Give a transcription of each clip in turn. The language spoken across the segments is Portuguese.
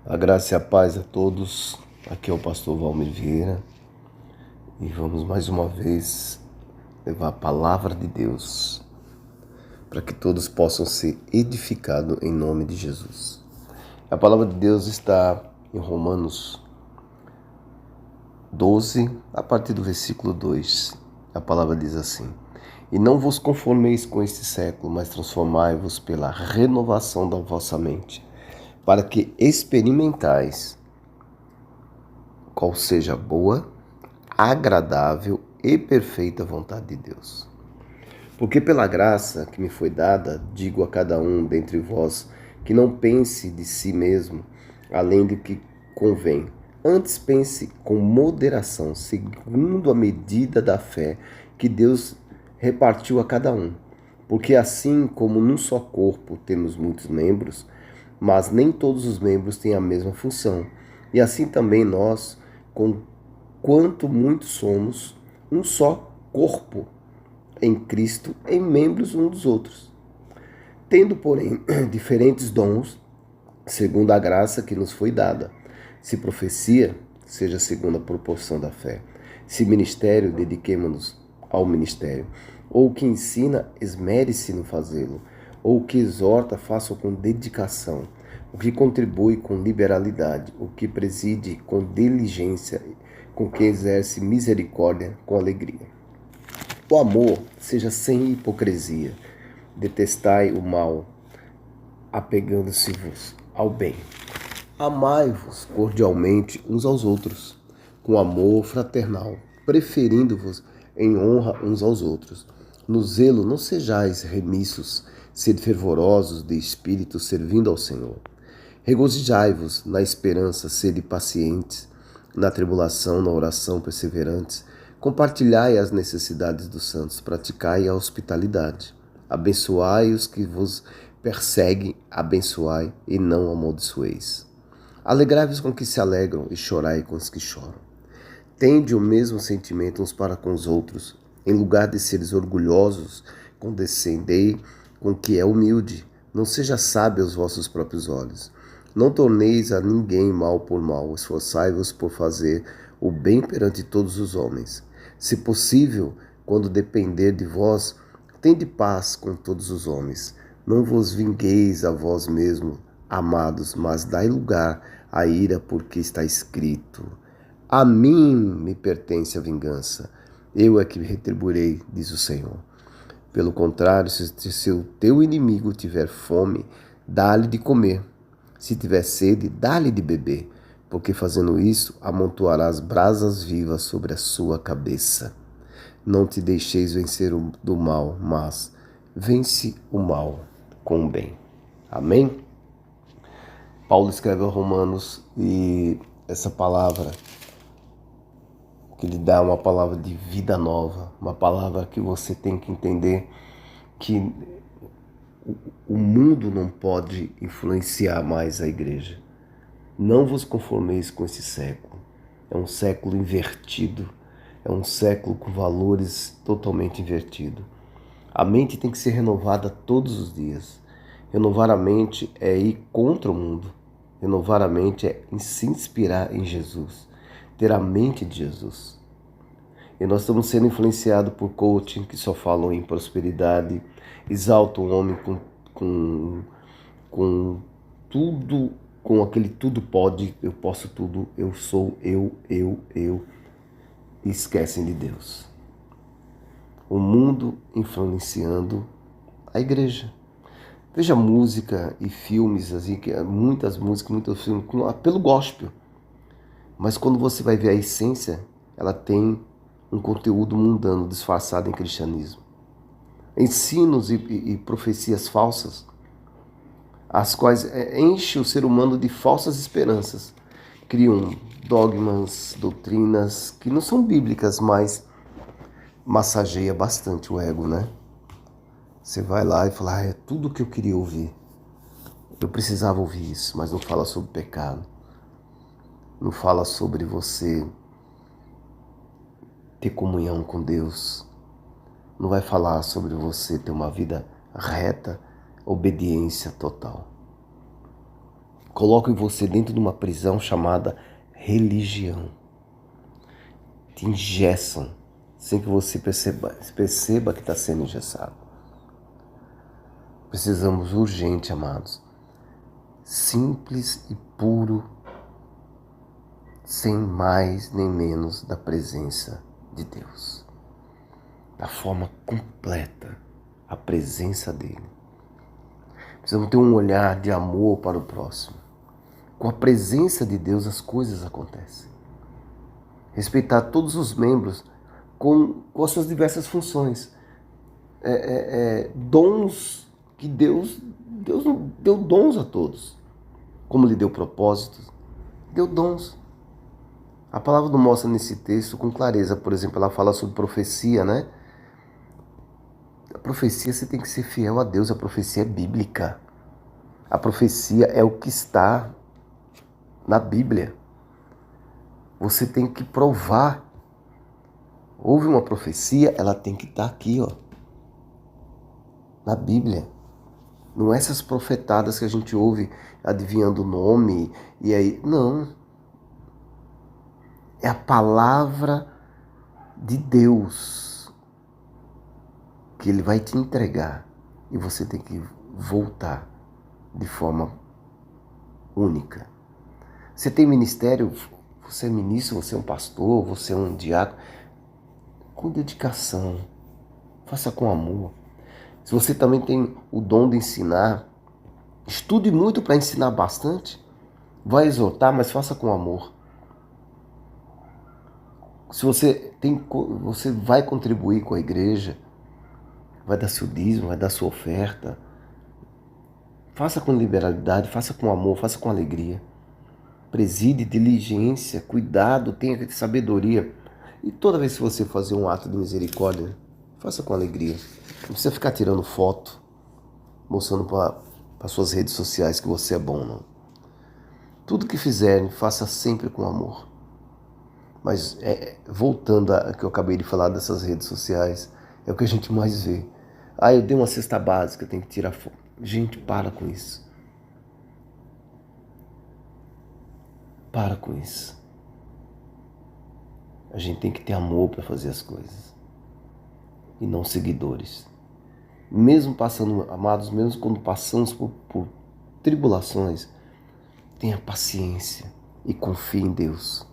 A graça e a paz a todos. Aqui é o pastor Valmir Vieira e vamos mais uma vez levar a palavra de Deus para que todos possam ser edificados em nome de Jesus. A palavra de Deus está em Romanos 12, a partir do versículo 2. A palavra diz assim: E não vos conformeis com este século, mas transformai-vos pela renovação da vossa mente, para que experimentais qual seja a boa, agradável e perfeita vontade de Deus. Porque pela graça que me foi dada, digo a cada um dentre vós que não pense de si mesmo além do que convém. Antes pense com moderação, segundo a medida da fé que Deus repartiu a cada um. Porque assim como num só corpo temos muitos membros, mas nem todos os membros têm a mesma função. E assim também nós, quanto muitos somos, um só corpo em Cristo, em membros uns dos outros. Tendo, porém, diferentes dons, segundo a graça que nos foi dada. Se profecia, seja segundo a proporção da fé. Se ministério, dediquemo-nos ao ministério. Ou o que ensina, esmere-se no fazê-lo. Ou o que exorta, faça com dedicação. O que contribui com liberalidade. O que preside com diligência. Com que exerce misericórdia com alegria. O amor seja sem hipocrisia. Detestai o mal, apegando-se-vos ao bem. Amai-vos cordialmente uns aos outros, com amor fraternal, preferindo-vos em honra uns aos outros. No zelo não sejais remissos, sede fervorosos de espírito, servindo ao Senhor. Regozijai-vos na esperança, sede pacientes, na tribulação, na oração perseverantes. Compartilhai as necessidades dos santos, praticai a hospitalidade. Abençoai os que vos perseguem, abençoai e não amaldiçoeis. Alegrai-vos com os que se alegram e chorai com os que choram. Tende o mesmo sentimento uns para com os outros. Em lugar de seres orgulhosos, condescendei com o que é humilde. Não seja sábio aos vossos próprios olhos. Não torneis a ninguém mal por mal. Esforçai-vos por fazer o bem perante todos os homens. Se possível, quando depender de vós, tende paz com todos os homens. Não vos vingueis a vós mesmos, amados, mas dai lugar à ira, porque está escrito: A mim me pertence a vingança, eu é que me retribuirei, diz o Senhor. Pelo contrário, se o teu inimigo tiver fome, dá-lhe de comer. Se tiver sede, dá-lhe de beber, porque fazendo isso, amontoarás brasas vivas sobre a sua cabeça. Não te deixeis vencer do mal, mas vence o mal com o bem. Amém? Paulo escreve aos Romanos e essa palavra que lhe dá uma palavra de vida nova, uma palavra que você tem que entender que o mundo não pode influenciar mais a igreja. Não vos conformeis com esse século. É um século invertido, é um século com valores totalmente invertidos. A mente tem que ser renovada todos os dias. Renovar a mente é ir contra o mundo. Renovar a mente é se inspirar em Jesus, ter a mente de Jesus. E nós estamos sendo influenciados por coaching que só falam em prosperidade, exaltam o homem com tudo, com aquele tudo pode, eu posso tudo, eu sou, e esquecem de Deus. O mundo influenciando a igreja. Veja música e filmes, assim, muitas músicas, muitos filmes com apelo gospel. Mas quando você vai ver a essência, ela tem um conteúdo mundano disfarçado em cristianismo. Ensinos e profecias falsas, as quais enchem o ser humano de falsas esperanças. Criam dogmas, doutrinas que não são bíblicas, mas massageia bastante o ego, né? Você vai lá e fala, é tudo o que eu queria ouvir. Eu precisava ouvir isso, mas não fala sobre pecado. Não fala sobre você ter comunhão com Deus. Não vai falar sobre você ter uma vida reta, obediência total. colocam você dentro de uma prisão chamada religião. Te engessam sem que você perceba que está sendo engessado. Precisamos urgente, amados, simples e puro, sem mais nem menos da presença de Deus. Da forma completa, a presença dele. Precisamos ter um olhar de amor para o próximo. Com a presença de Deus as coisas acontecem. Respeitar todos os membros com as suas diversas funções. Dons que Deus deu dons a todos. Como lhe deu propósitos, deu dons. A palavra não mostra nesse texto com clareza. Por exemplo, ela fala sobre profecia, né? A profecia, você tem que ser fiel a Deus. A profecia é bíblica. A profecia é o que está na Bíblia. Você tem que provar. Houve uma profecia, ela tem que estar aqui, ó, na Bíblia. Não é essas profetadas que a gente ouve adivinhando o nome e aí. Não. É a palavra de Deus que Ele vai te entregar e você tem que voltar de forma única. Você tem ministério, você é ministro, você é um pastor, você é um diácono, com dedicação, faça com amor. Se você também tem o dom de ensinar, estude muito para ensinar bastante, vai exortar, mas faça com amor. Se você vai contribuir com a igreja, vai dar seu dízimo, vai dar sua oferta, faça com liberalidade, faça com amor, faça com alegria. Preside, diligência, cuidado, tenha sabedoria. E toda vez que você fazer um ato de misericórdia, faça com alegria. Não precisa ficar tirando foto, mostrando para suas redes sociais que você é bom, não. Tudo que fizerem, faça sempre com amor. Mas voltando a que eu acabei de falar dessas redes sociais, é o que a gente mais vê. Eu dei uma cesta básica, tem que tirar foto. Gente, para com isso. Para com isso. A gente tem que ter amor para fazer as coisas. E não seguidores. Mesmo passando, amados, mesmo quando passamos por tribulações, tenha paciência e confie em Deus.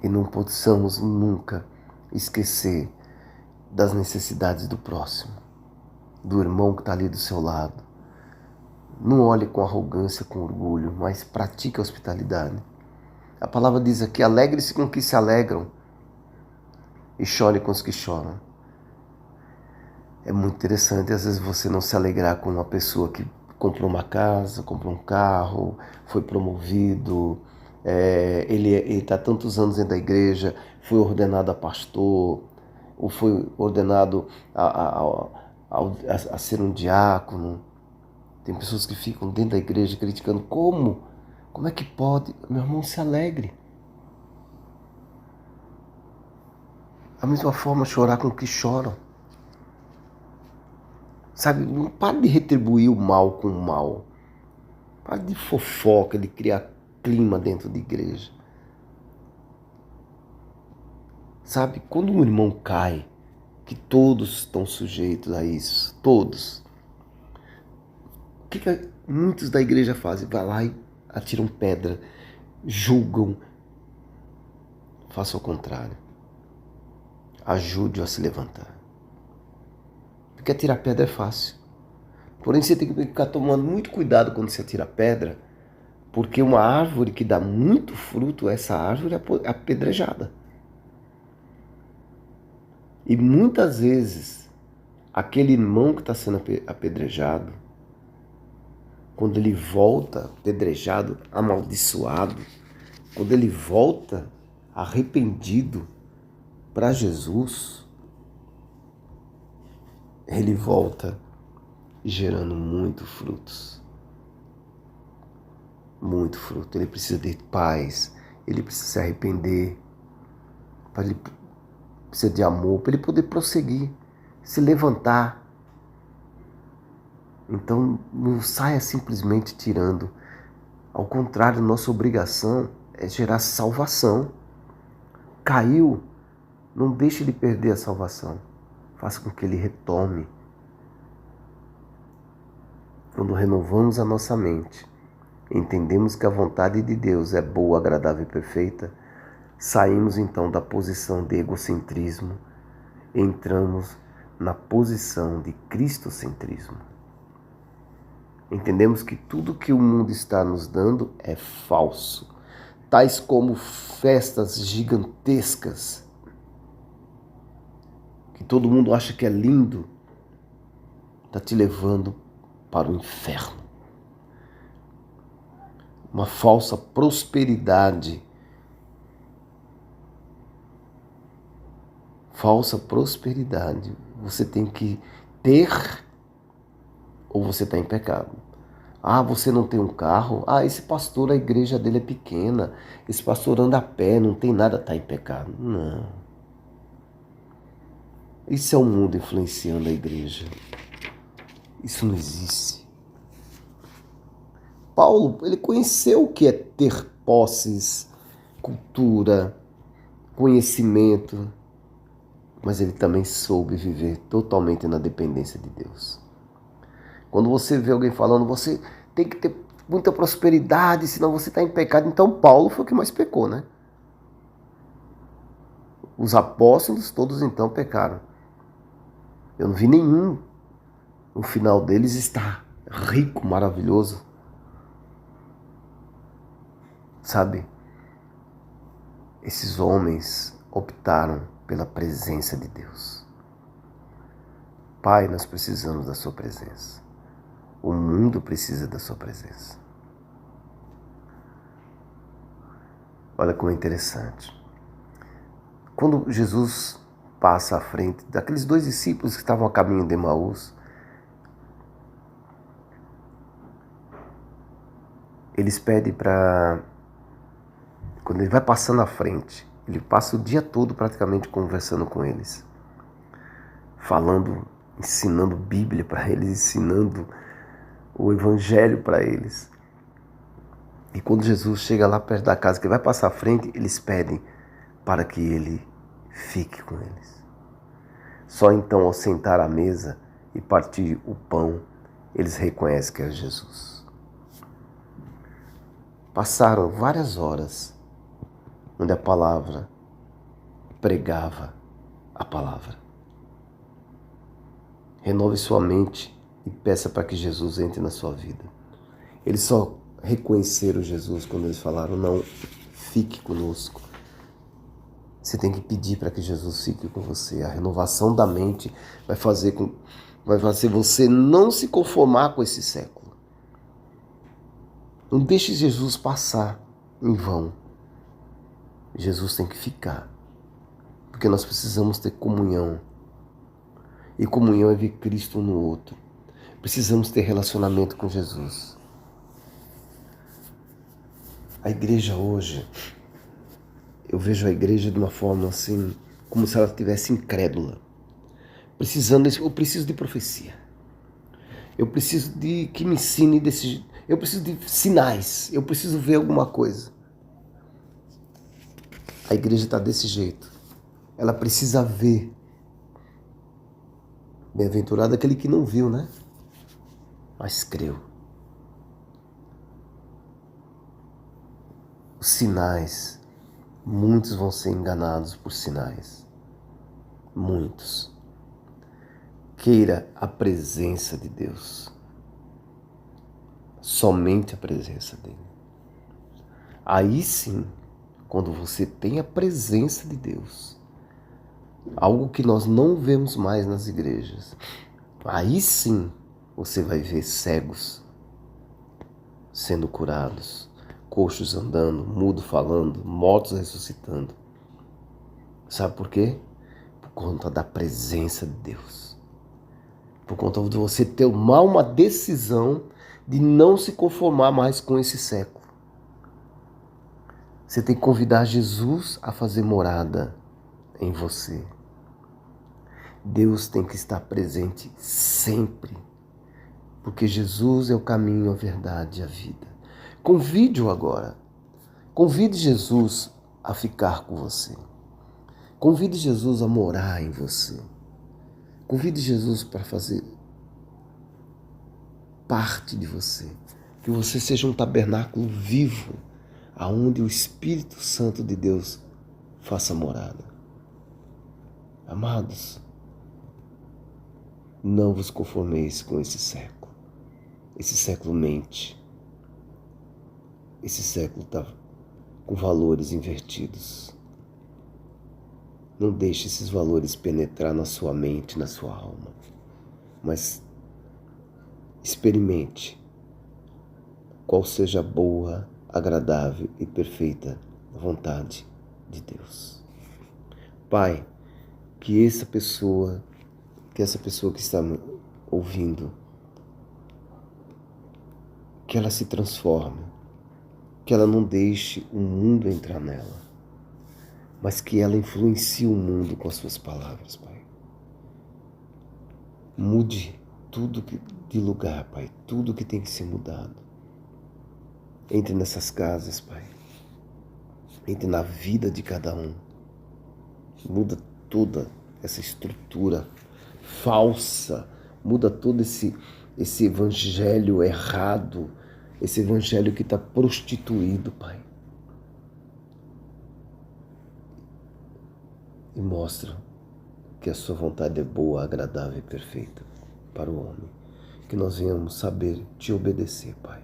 E não possamos nunca esquecer das necessidades do próximo, do irmão que está ali do seu lado. Não olhe com arrogância, com orgulho, mas pratique a hospitalidade. A palavra diz aqui, alegre-se com os que se alegram e chore com os que choram. É muito interessante, às vezes, você não se alegrar com uma pessoa que comprou uma casa, comprou um carro, foi promovido, ele está há tantos anos dentro da igreja, foi ordenado a pastor, ou foi ordenado a ser um diácono. Tem pessoas que ficam dentro da igreja criticando. Como é que pode? Meu irmão, se alegre. Da mesma forma, chorar com os que choram. Sabe, não pare de retribuir o mal com o mal. Pare de fofoca, de criar clima dentro da igreja. Sabe, quando um irmão cai, que todos estão sujeitos a isso, todos. O que muitos da igreja fazem? Vai lá e atiram pedra, julgam. Faça o contrário. Ajude-o a se levantar. Porque atirar pedra é fácil. Porém, você tem que ficar tomando muito cuidado quando você atira pedra, porque uma árvore que dá muito fruto, essa árvore é apedrejada. E muitas vezes, aquele irmão que está sendo apedrejado, quando ele volta apedrejado, amaldiçoado, quando ele volta arrependido para Jesus, ele volta gerando muito frutos. Muito fruto. Ele precisa de paz, ele precisa se arrepender, ele precisa de amor, para ele poder prosseguir, se levantar. Então não saia simplesmente tirando. Ao contrário, nossa obrigação é gerar salvação. Caiu, não deixe ele perder a salvação. Faça com que ele retome. Quando renovamos a nossa mente, entendemos que a vontade de Deus é boa, agradável e perfeita, saímos então da posição de egocentrismo e entramos na posição de cristocentrismo. Entendemos que tudo que o mundo está nos dando é falso, tais como festas gigantescas, que todo mundo acha que é lindo, está te levando para o inferno. Uma falsa prosperidade. Falsa prosperidade. Você tem que ter ou você está em pecado. Ah, você não tem um carro? Ah, esse pastor, a igreja dele é pequena. Esse pastor anda a pé, não tem nada, está em pecado. Não. Isso é o mundo influenciando a igreja. Isso não existe. Paulo, ele conheceu o que é ter posses, cultura, conhecimento, mas ele também soube viver totalmente na dependência de Deus. Quando você vê alguém falando, você tem que ter muita prosperidade, senão você está em pecado. Então Paulo foi o que mais pecou, né? Os apóstolos todos então pecaram. Eu não vi nenhum. No final deles está rico, maravilhoso. Sabe? Esses homens optaram pela presença de Deus. Pai, nós precisamos da sua presença. O mundo precisa da sua presença. Olha como é interessante. Quando Jesus passa à frente daqueles 2 discípulos que estavam a caminho de Emaús, eles pedem para... Quando ele vai passando à frente, ele passa o dia todo praticamente conversando com eles. Falando, ensinando Bíblia para eles, ensinando o Evangelho para eles. E quando Jesus chega lá perto da casa, que vai passar à frente, eles pedem para que ele fique com eles. Só então, ao sentar à mesa e partir o pão, eles reconhecem que é Jesus. Passaram várias horas onde a palavra pregava a palavra. Renove sua mente e peça para que Jesus entre na sua vida. Eles só reconheceram Jesus quando eles falaram, não, fique conosco. Você tem que pedir para que Jesus fique com você. A renovação da mente vai fazer você não se conformar com esse século. Não deixe Jesus passar em vão. Jesus tem que ficar. Porque nós precisamos ter comunhão. E comunhão é ver Cristo um no outro. Precisamos ter relacionamento com Jesus. A igreja hoje, eu vejo a igreja de uma forma assim, como se ela estivesse incrédula. Eu preciso de profecia. Eu preciso de que me ensine desse... Eu preciso de sinais. Eu preciso ver alguma coisa. A igreja está desse jeito. Ela precisa ver. Bem-aventurado aquele que não viu, né? Mas creu. Os sinais. Muitos vão ser enganados por sinais. Muitos. Queira a presença de Deus. Somente a presença dele. Aí sim, quando você tem a presença de Deus, algo que nós não vemos mais nas igrejas, aí sim você vai ver cegos sendo curados, coxos andando, mudo falando, mortos ressuscitando. Sabe por quê? Por conta da presença de Deus. Por conta de você tomar uma decisão de não se conformar mais com esse século. Você tem que convidar Jesus a fazer morada em você. Deus tem que estar presente sempre. porque Jesus é o caminho, a verdade e a vida. Convide-o agora. Convide Jesus a ficar com você. Convide Jesus a morar em você. Convide Jesus para fazer parte de você. Que você seja um tabernáculo vivo, aonde o Espírito Santo de Deus faça morada. Amados, não vos conformeis com esse século. Esse século mente. Esse século está com valores invertidos. Não deixe esses valores penetrar na sua mente, na sua alma. Mas experimente qual seja a boa, agradável e perfeita vontade de Deus. Pai, que essa pessoa que está me ouvindo, que ela se transforme, que ela não deixe o mundo entrar nela, mas que ela influencie o mundo com as suas palavras, Pai. Mude tudo de lugar, Pai, tudo que tem que ser mudado. Entre nessas casas, Pai. Entre na vida de cada um. Muda toda essa estrutura falsa, muda todo esse evangelho errado, esse evangelho que está prostituído, Pai. E mostra que a sua vontade é boa, agradável e perfeita para o homem. Que nós venhamos saber te obedecer, Pai.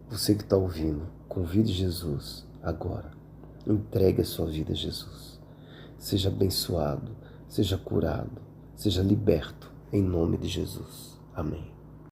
Você que está ouvindo, convide Jesus agora. Entregue a sua vida a Jesus. Seja abençoado, seja curado, seja liberto em nome de Jesus. Amém.